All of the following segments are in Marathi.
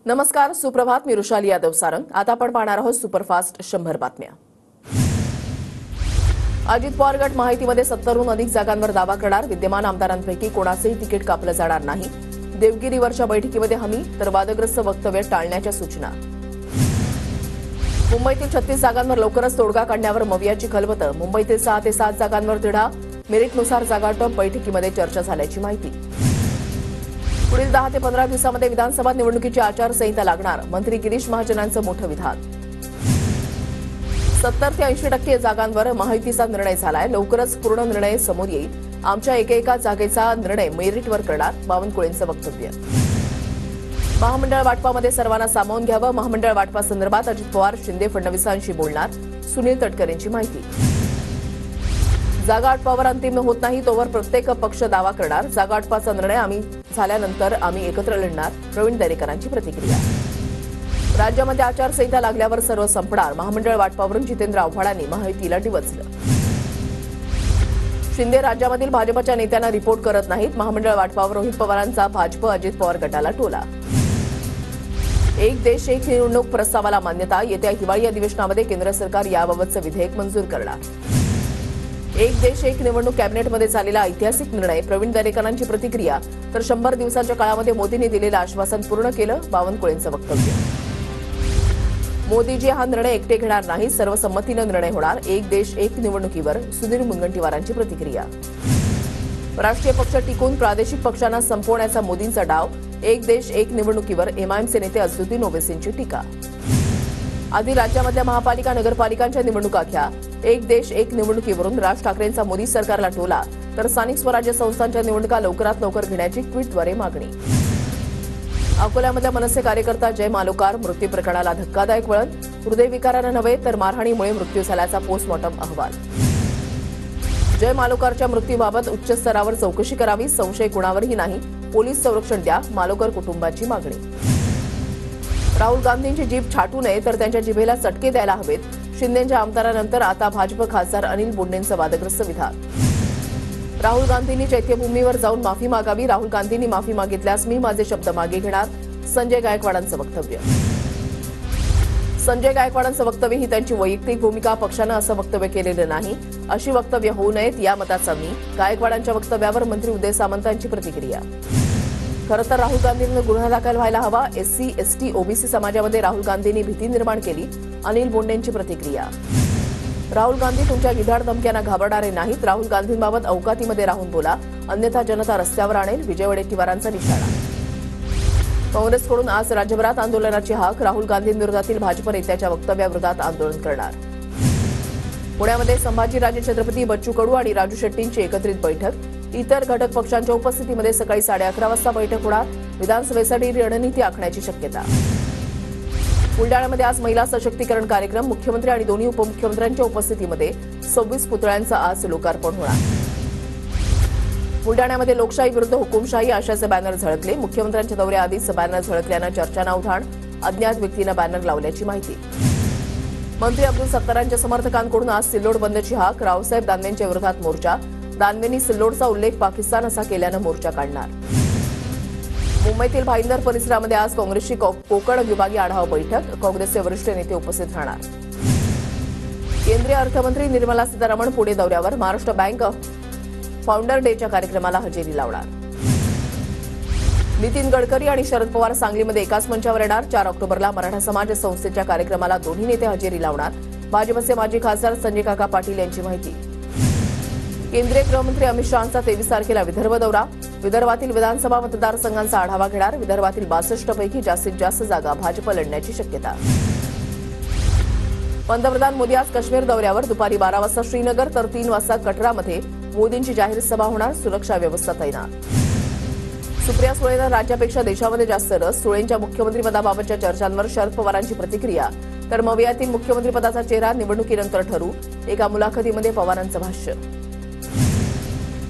नमस्कार, सुप्रभात. मी रुशाली यादव सारंग. आता आपण पाहणार आहोत सुपरफास्ट 100 बातम्या. अजित पवार गट महायुतीमध्ये 70हून अधिक जागांवर दावा करणार. विद्यमान आमदारांपैकी कोणाचेही तिकीट कापलं जाणार नाही. देवगिरीवरच्या बैठकीमध्ये हमी तर वादग्रस्त वक्तव्य टाळण्याच्या सूचना. मुंबईतील 36 जागांवर लवकरच तोडगा काढण्यावर मवियाची खलबत. मुंबईतील 6 ते 7 जागांवर तिढा. मेरिटनुसार जागावाटप बैठकीमध्ये चर्चा झाल्याची माहिती. पुढील 10 ते 15 दिवसांमध्ये विधानसभा निवडणुकीची आचारसंहिता लागणार. मंत्री गिरीश महाजनांचं मोठं विधान. 70 ते 80% जागांवर महायुतीचा निर्णय झालाय. लवकरच पूर्ण निर्णय समोर येईल. आमच्या एकेका जागेचा निर्णय मेरिटवर करणार. बावनकुळेंचं वक्तव्य. महामंडळ वाटपामध्ये सर्वांना सामावून घ्यावं. महामंडळ वाटपासंदर्भात अजित पवार शिंदे फडणवीसांशी बोलणार. सुनील तटकरेंची माहिती. जागा वाटपावर अंतिम होत नाही तोवर प्रत्येक पक्ष दावा करणार. जागा वाटपाचा निर्णय झाल्यानंतर आम्ही एकत्र लढणार. प्रवीण दरेकरांची प्रतिक्रिया. राज्यामध्ये आचारसंहिता लागल्यावर सर्व संपणार. महामंडळ वाटपावरून जितेंद्र आव्हाडांनी महायुतीला डिवचलं. शिंदे राज्यामधील भाजपच्या नेत्यांना रिपोर्ट करत नाहीत. महामंडळ वाटपावर रोहित पवारांचा भाजप अजित पवार गटाला टोला. एक देश एक निवडणूक प्रस्तावाला मान्यता. येत्या हिवाळी अधिवेशनामध्ये केंद्र सरकार याबाबतचं विधेयक मंजूर करणार. एक देश एक निवडणूक कॅबिनेटमध्ये झालेला ऐतिहासिक निर्णय. प्रवीण दरेकरांची प्रतिक्रिया. तर 100 दिवसाच्या काळामध्ये मोदींनी दिलेलं आश्वासन पूर्ण केलं. बावनकुळेंचं वक्तव्य. मोदीजी हा निर्णय एकटे घेणार नाही. सर्वसंमतीनं निर्णय होणार. एक देश एक निवडणुकीवर सुधीर मुनगंटीवारांची प्रतिक्रिया. राष्ट्रीय पक्ष टिकून प्रादेशिक पक्षांना संपवण्याचा मोदींचा डाव. एक देश एक निवडणुकीवर एमआयएमचे नेते अझरुद्दीन ओवेसींची टीका. आधी राज्यामधल्या महापालिका नगरपालिकांच्या निवडणुका घ्या. एक देश एक निवडणुकीवरून राज ठाकरेंचा मोदी सरकारला टोला. तर स्थानिक स्वराज्य संस्थांच्या निवडणुका लवकरात लवकर घेण्याची ट्विटद्वारे मागणी. अकोल्यामधल्या मनसे कार्यकर्ता जय मालोकार मृत्यू प्रकरणाला धक्कादायक वळण. हृदयविकारानं नव्हे तर मारहाणीमुळे मृत्यू झाल्याचा पोस्टमॉर्टम अहवाल. जय मालोकारच्या मृत्यूबाबत उच्च स्तरावर चौकशी करावी. संशय कुणावरही नाही. पोलीस संरक्षण द्या. मालोकर कुटुंबाची मागणी. राहुल गांधींची जीभ छाटू नये तर त्यांच्या जिभेला चटके द्यायला हवेत. शिंदेच्या आमदारानंतर आता भाजप खासदार अनिल बोंडेंचं वादग्रस्त विधान. राहुल गांधींनी चैत्यभूमीवर जाऊन माफी मागावी. राहुल गांधींनी माफी मागितल्यास मी माझे शब्द मागे घेणार. संजय गायकवाडांचं वक्तव्य. संजय गायकवाडांचं वक्तव्य ही त्यांची वैयक्तिक भूमिका. पक्षानं असं वक्तव्य केलेलं नाही. अशी वक्तव्य होऊ नयेत या मताचा मी. गायकवाडांच्या वक्तव्यावर मंत्री उदय सामंतांची प्रतिक्रिया. खरं तर राहुल गांधींना गुन्हा दाखल व्हायला हवा. एससी एसटी ओबीसी समाजामध्ये राहुल गांधींनी भीती निर्माण केली. अनिल बोंडेंची प्रतिक्रिया. राहुल गांधी तुमच्या गिधाड धमक्यांना घाबरणारे नाहीत. राहुल गांधींबाबत अवकातीमध्ये राहून बोला, अन्यथा जनता रस्त्यावर आणेल. विजय वडेट्टीवारांचा निशाणा. काँग्रेसकडून आज राज्यभरात आंदोलनाची हाक. राहुल गांधींविरोधातील भाजप नेत्याच्या वक्तव्याविरोधात आंदोलन करणार. पुण्यामध्ये संभाजीराजे छत्रपती बच्चू कडू आणि राजू शेट्टींची एकत्रित बैठक. इतर घटक पक्षांच्या उपस्थितीमध्ये सकाळी 11:30 वाजता बैठक होणार. विधानसभेसाठी रणनीती आखण्याची शक्यता. बुलडाण्यामध्ये आज महिला सशक्तीकरण कार्यक्रम. मुख्यमंत्री आणि दोन्ही उपमुख्यमंत्र्यांच्या उपस्थितीमध्ये 26 पुतळ्यांचं आज लोकार्पण होणार. बुलडाण्यामध्ये लोकशाही विरुद्ध हुकुमशाही आशयाचे बॅनर झळकले. मुख्यमंत्र्यांच्या दौऱ्याआधीच बॅनर झळकल्यानं चर्चांना उधाण. अज्ञात व्यक्तीनं बॅनर लावल्याची माहिती. मंत्री अब्दुल सत्तारांच्या समर्थकांकडून आज सिल्लोड बंदची हाक. रावसाहेब दानवेंच्या विरोधात मोर्चा. दानवेंनी सिल्लोडचा उल्लेख पाकिस्तान असा केल्यानं मोर्चा काढणार. मुंबईतील भाईंदर परिसरामध्ये आज काँग्रेसची कोकण विभागीय आढावा बैठक. काँग्रेसचे वरिष्ठ नेते उपस्थित राहणार. केंद्रीय अर्थमंत्री निर्मला सीतारामन पुणे दौऱ्यावर. महाराष्ट्र बँक फाउंडर डेच्या कार्यक्रमाला हजेरी लावणार. नितीन गडकरी आणि शरद पवार सांगलीमध्ये एकाच मंचावर येणार. 4 ऑक्टोबरला मराठा समाज संस्थेच्या कार्यक्रमाला दोन्ही नेते हजेरी लावणार. भाजपचे माजी खासदार संजय काका पाटील यांची माहिती. केंद्रीय गृहमंत्री अमित शहांचा 23 तारखेला विदर्भ दौरा. विदर्भातील विधानसभा मतदारसंघांचा आढावा घेणार. विदर्भातील 62 पैकी जास्तीत जास्त जागा भाजप लढण्याची शक्यता. पंतप्रधान मोदी आज काश्मीर दौऱ्यावर. दुपारी 12 वाजता श्रीनगर तर 3 वाजता कटरामध्ये मोदींची जाहीर सभा होणार. सुरक्षा व्यवस्था तैनात. सुप्रिया सुळेंना राज्यापेक्षा देशामध्ये जास्त रस. सुळेंच्या मुख्यमंत्रीपदाबाबतच्या चर्चांवर शरद पवारांची प्रतिक्रिया. तर मवियातील मुख्यमंत्रीपदाचा चेहरा निवडणुकीनंतर ठरू. एका मुलाखतीमध्ये पवारांचं भाष्य.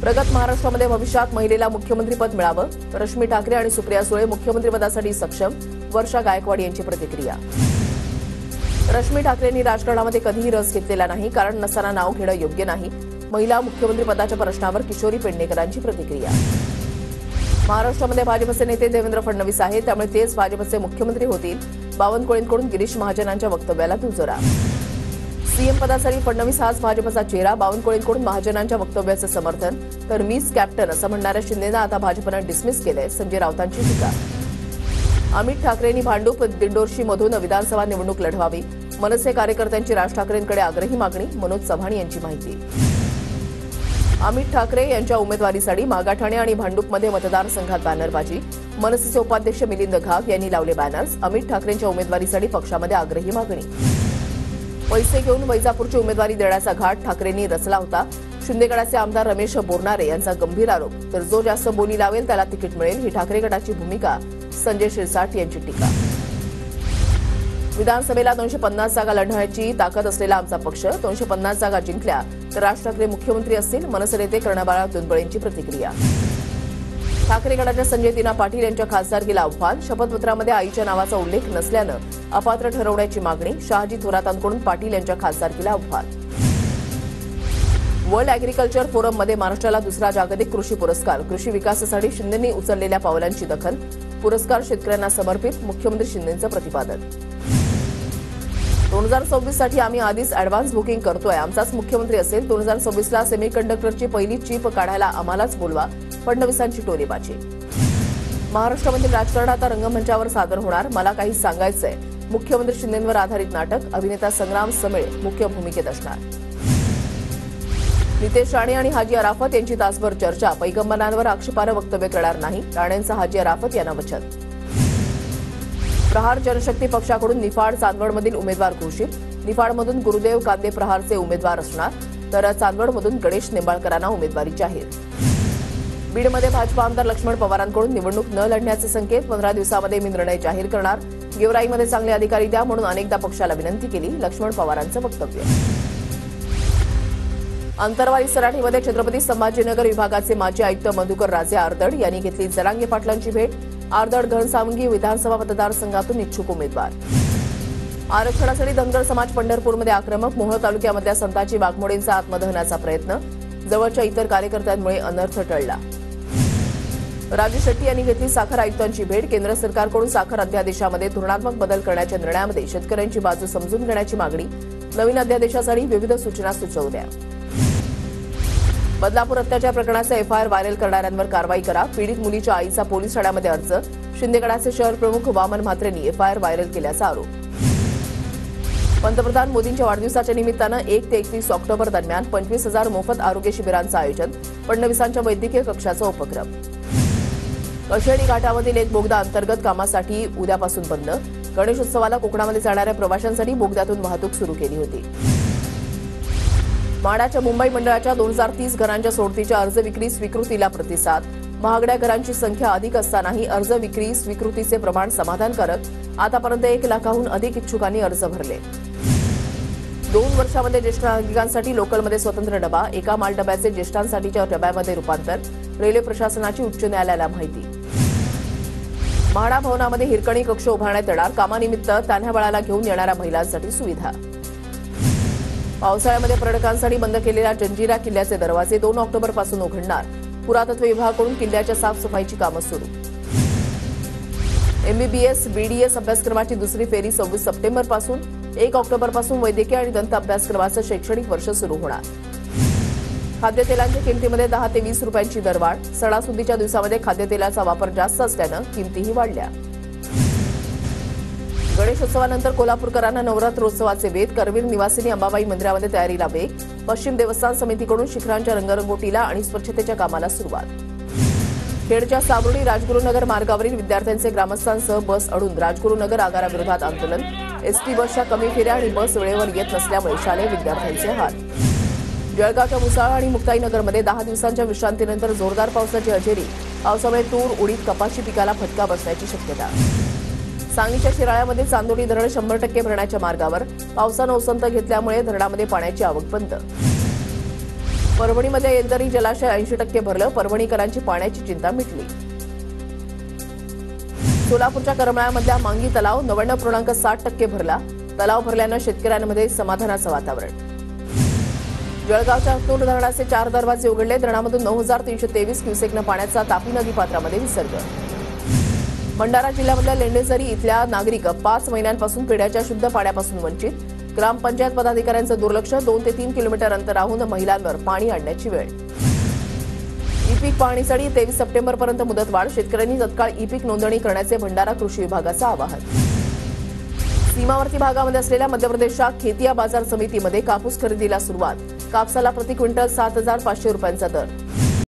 प्रगत महाराष्ट्रामध्ये भविष्यात महिलेला मुख्यमंत्रीपद मिळावं. रश्मी ठाकरे आणि सुप्रिया सुळे मुख्यमंत्रीपदासाठी सक्षम. वर्षा गायकवाड यांची प्रतिक्रिया. रश्मी ठाकरेंनी राजकारणामध्ये कधीही रस घेतलेला नाही. कारण नसताना नाव घेणं योग्य नाही. महिला मुख्यमंत्रीपदाच्या प्रश्नावर किशोरी पेडणेकरांची प्रतिक्रिया. महाराष्ट्रामध्ये भाजपचे नेते देवेंद्र फडणवीस आहेत, त्यामुळे तेच भाजपचे मुख्यमंत्री होतील. बावनकुळेंकडून गिरीश महाजनांच्या वक्तव्याला दुजोरा. सीएम पदासाठी फडणवीस हाच भाजपचा चेहरा. बावनकुळेंकडून महाजनांच्या वक्तव्याचं समर्थन. तर मीच कॅप्टन असं म्हणणाऱ्या शिंदेनं आता भाजपनं डिसमिस केलंय. संजय राऊतांची टीका. अमित ठाकरेंनी भांडूप दिंडोर्शीमधून विधानसभा निवडणूक लढवावी. मनसे कार्यकर्त्यांची राज ठाकरेंकडे आग्रही मागणी. मनोज चव्हाण यांची माहिती. अमित ठाकरे यांच्या उमेदवारीसाठी मागाठाणे आणि भांडूपमध्ये मतदारसंघात बॅनरबाजी. मनसेचे उपाध्यक्ष मिलिंद घाग यांनी लावले बॅनर्स. अमित ठाकरेंच्या उमेदवारीसाठी पक्षामध्ये आग्रही मागणी. पैसे घेऊन वैजापूरची उमेदवारी देण्याचा घाट ठाकरेंनी रचला होता. शिंदेगडाचे आमदार रमेश बोरनारे यांचा गंभीर आरोप. तर जो जास्त बोली लावेल त्याला तिकीट मिळेल, ही ठाकरे गटाची भूमिका. संजय शिरसाट यांची टीका. विधानसभेला 250 जागा लढण्याची ताकद असलेला आमचा पक्ष. 250 जागा जिंकल्या तर राज ठाकरे मुख्यमंत्री असतील. मनसे नेते कर्णबाळा दुंदबळेंची प्रतिक्रिया. ठाकरे गटाच्या संजय दिना पाटील यांच्या खासदारकीला आव्हान. शपथपत्रामध्ये आईच्या नावाचा उल्लेख नसल्यानं अपात्र ठरवण्याची मागणी. शहाजी थोरातांकडून पाटील यांच्या खासदारकीला आव्हान. वर्ल्ड अॅग्रिकल्चर फोरममध्ये महाराष्ट्राला दुसरा जागतिक कृषी पुरस्कार. कृषी विकासासाठी शिंदेंनी उचललेल्या पावलांची दखल. पुरस्कार शेतकऱ्यांना समर्पित. मुख्यमंत्री शिंदेंचं प्रतिपादन. 2026 साठी आम्ही आधीच अॅडव्हान्स बुकिंग करतोय. आमचाच मुख्यमंत्री असेल. 2026ला सेमीकंडक्टरची पहिली चिप काढायला आम्हालाच बोलवा. फडणवीसांची टोलेबाजी. महाराष्ट्रामधील राजकारण आता रंगमंचावर सादर होणार. मला काही सांगायचंय. मुख्यमंत्री शिंदेंवर आधारित नाटक. अभिनेता संग्राम समेळ मुख्य भूमिकेत असणार. नितेश राणे आणि हाजी अराफत यांची तासभर चर्चा. पैगंबरांवर आक्षेपार्ह वक्तव्य करणार नाही. राणेंचं हाजी अराफत यांना वचन. प्रहार जनशक्ती पक्षाकडून निफाड चांदवडमधील उमेदवार घोषित. निफाडमधून गुरुदेव कांदे प्रहारचे उमेदवार असणार. तर चांदवडमधून गणेश निंबाळकरांना उमेदवारी जाहीर. बीडमध्ये भाजपा आमदार लक्ष्मण पवारांकडून निवडणूक न लढण्याचे संकेत. 15 दिवसामध्ये मी निर्णय जाहीर करणार. गेवराईमध्ये चांगले अधिकारी द्या म्हणून अनेकदा पक्षाला विनंती केली. लक्ष्मण पवारांचं वक्तव्य. अंतरवाली सराठीमध्ये छत्रपती संभाजीनगर विभागाचे माजी आयुक्त मधुकर राजे आर्दड यांनी घेतली जरांगे पाटलांची भेट. आर्दड घनसावंगी विधानसभा मतदारसंघातून इच्छुक उमेदवार. आरक्षणासाठी धनगर समाज पंढरपूरमध्ये आक्रमक. मोहोळ तालुक्यामधल्या संताजी वाघमोडेंचा आत्मदहनाचा प्रयत्न. जवळच्या इतर कार्यकर्त्यांमुळे अनर्थ टळला. राजू शेट्टी यांनी घेतली साखर आयुक्तांची भेट. केंद्र सरकारकडून साखर अध्यादेशामध्ये धोरणात्मक बदल करण्याच्या निर्णयामध्ये शेतकऱ्यांची बाजू समजून घेण्याची मागणी. नवीन अध्यादेशासाठी विविध सूचना सुचवल्या. बदलापूर अत्याचार प्रकरणाचा एफआयआर व्हायरल करणाऱ्यांवर कारवाई करा. पीडित मुलीच्या आईचा पोलीस ठाण्यामध्ये अर्ज. शिंदेगडाचे शहर प्रमुख वामन म्हात्रेंनी एफआयआर व्हायरल केल्याचा आरोप. पंतप्रधान मोदींच्या वाढदिवसाच्या निमित्तानं 1 ते 31 ऑक्टोबर दरम्यान 25,000 मोफत आरोग्य शिबिरांचं आयोजन. फडणवीसांच्या वैद्यकीय कक्षाचा उपक्रम. कशेडी घाटामधील एक बोगदा अंतर्गत कामासाठी उद्यापासून बंद. गणेशोत्सवाला कोकणामध्ये जाणाऱ्या प्रवाशांसाठी बोगद्यातून वाहतूक सुरू केली होती. म्हाडाच्या मुंबई मंडळाच्या 2030 घरांच्या सोडतीच्या अर्ज विक्री स्वीकृतीला प्रतिसाद. महागड्या घरांची संख्या अधिक असतानाही अर्ज विक्री स्वीकृतीचे प्रमाण समाधानकारक. आतापर्यंत 1 लाखाहून अधिक इच्छुकांनी अर्ज भरले. 2 वर्षांमध्ये ज्येष्ठ नागरिकांसाठी लोकलमध्ये स्वतंत्र डबा. एका मालडब्याचे ज्येष्ठांसाठीच्या डब्यामध्ये रूपांतर. रेल्वे प्रशासनाची उच्च न्यायालयाला माहिती. म्हाडा भवनामध्ये हिरकणी कक्ष उभारण्यात येणार. कामानिमित्त तान्ह्या बाळाला घेऊन येणाऱ्या महिलांसाठी सुविधा. पावसाळ्यामध्ये पर्यटकांसाठी बंद केलेल्या जंजिरा किल्ल्याचे दरवाजे 2 ऑक्टोबरपासून उघडणार. पुरातत्व विभागाकडून किल्ल्याच्या साफसफाईची कामं सुरू. एमबीबीएस बीडीएस अभ्यासक्रमाची दुसरी फेरी 26 सप्टेंबरपासून. 1 ऑक्टोबरपासून वैद्यकीय आणि दंत अभ्यासक्रमाचं शैक्षणिक वर्ष सुरू होणार. खाद्यतेलांच्या किमतीमध्ये 10 ते 20 रुपयांची दरवाढ. सणासुदीच्या दिवसामध्ये खाद्यतेलाचा वापर जास्त असल्यानं किमतीही वाढल्या. गणेशोत्सवानंतर कोल्हापूरकरांना नवरात्रोत्सवाचे वेध. करवीर निवासिनी अंबाबाई मंदिरामध्ये तयारीला वेग. पश्चिम देवस्थान समितीकडून शिखरांच्या रंगरंगोटीला आणि स्वच्छतेच्या कामाला सुरुवात. खेडच्या सावरुडी राजगुरुनगर मार्गावरील विद्यार्थ्यांचे ग्रामस्थांसह बस अडून. राजगुरुनगर आगाराविरोधात आंदोलन. एसटी बसच्या कमी फेऱ्या आणि बस वेळेवर येत नसल्यामुळे शालेय विद्यार्थ्यांचे हाल. जळगावच्या मुसाळ आणि मुक्ताईनगरमध्ये 10 दिवसांच्या विश्रांतीनंतर जोरदार पावसाची हजेरी. पावसामुळे तूर उडीद कपाशी पिकाला फटका बसण्याची शक्यता. सांगलीच्या शिराळ्यामध्ये चांदोली धरण 100% भरण्याच्या मार्गावर. पावसानं ओसंत घेतल्यामुळे धरणामध्ये पाण्याची आवक बंद. परभणीमध्ये येलदरी जलाशय 80% भरलं. परभणीकरांची पाण्याची चिंता मिटली. सोलापूरच्या करमाळ्यामधल्या मांगी तलाव 99.60% भरला. तलाव भरल्यानं शेतकऱ्यांमध्ये समाधानाचं वातावरण. जळगावच्या हतनूर धरणाचे 4 दरवाजे उघडले. धरणामधून 9,323 क्युसेकनं पाण्याचा तापी नदी पात्रामध्ये विसर्ग. भंडारा जिल्ह्यामधल्या लेंडेझरी इथल्या नागरिक 5 महिन्यांपासून पिण्याच्या शुद्ध पाण्यापासून वंचित. ग्रामपंचायत पदाधिकाऱ्यांचं दुर्लक्ष. 2 ते 3 किलोमीटर अंतराहून महिलांवर पाणी आणण्याची वेळ. ई-पीक पाहणीसाठी 23 सप्टेंबरपर्यंत मुदतवाढ. शेतकऱ्यांनी तत्काळ ई-पीक नोंदणी करण्याचे भंडारा कृषी विभागाचं आवाहन. सीमावर्ती भागामध्ये असलेल्या मध्य प्रदेशच्या खेतिया बाजार समितीमध्ये कापूस खरेदीला सुरुवात. कापसाला प्रति क्विंटल 7,500 रुपयांचा दर.